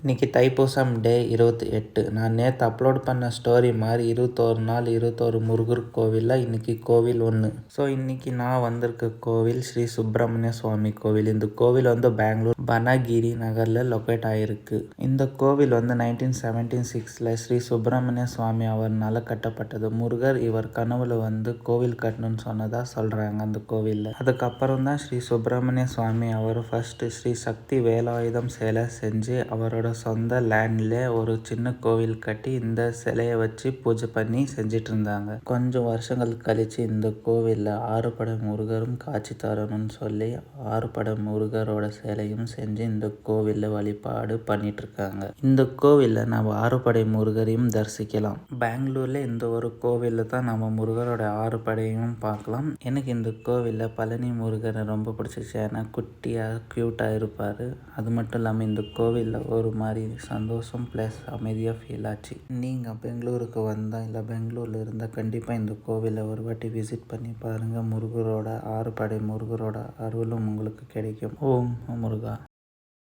இன்றைக்கி தைப்பூசம் டே 28. நான் நேற்று அப்லோட் பண்ண ஸ்டோரி மாதிரி 21 நாள் 21 முருகர் கோவிலில் இன்றைக்கி கோவில் ஒன்று. ஸோ இன்றைக்கி நான் வந்திருக்க கோவில் ஸ்ரீ சுப்பிரமணிய சுவாமி கோவில். இந்த கோவில் பெங்களூர் பனகிரி நகரில் லொக்கேட் ஆகிருக்கு. இந்த கோவில் 1976 ஸ்ரீ சுப்பிரமணிய சுவாமி அவர்னால கட்டப்பட்டது. முருகர் இவர் கனவுல கோவில் கட்டணும்னு சொன்னதாக சொல்கிறாங்க அந்த கோவிலில். அதுக்கப்புறம் தான் ஸ்ரீ சுப்பிரமணிய சுவாமி அவர் ஃபர்ஸ்ட் ஸ்ரீ சக்தி வேலாயுதம் சிலை செஞ்சு அவரோட சொந்த லேண்ட்ல ஒரு சின்ன கோவில் கட்டி இந்த சிலையை வச்சு பூஜை பண்ணி செஞ்சிட்டு இருந்தாங்க. கொஞ்சம் வருஷங்கள் கழிச்சு இந்த கோவிலில் ஆறுபடை முருகரும் காட்சி தரணும்னு சொல்லி ஆறுபடை முருகரோட சிலையும் செஞ்சு இந்த கோவிலில் வழிபாடு பண்ணிட்டு இருக்காங்க. இந்த கோவிலில் நம்ம ஆறுபடை முருகரையும் தரிசிக்கலாம். பெங்களூர்ல இந்த ஒரு கோவிலில் தான் நம்ம முருகரோட ஆறுபடையும் பார்க்கலாம். எனக்கு இந்த கோவிலில் பழனி முருகரை ரொம்ப பிடிச்சிச்சு. ஏன்னா குட்டியாக க்யூட்டாக இருப்பார். அது மட்டும் இல்லாமல் இந்த கோவிலில் ஒரு மாதிரி சந்தோஷம் ப்ளஸ் அமைதியாக ஃபீல் ஆச்சு. நீங்கள் பெங்களூருக்கு வந்தால் இல்லை பெங்களூரில் இருந்தால் கண்டிப்பாக இந்த கோவிலை ஒரு வாட்டி விசிட் பண்ணி பாருங்கள். முருகரோட ஆறுபடை முருகரோட அருளும் உங்களுக்கு கிடைக்கும். ஓம் முருகா.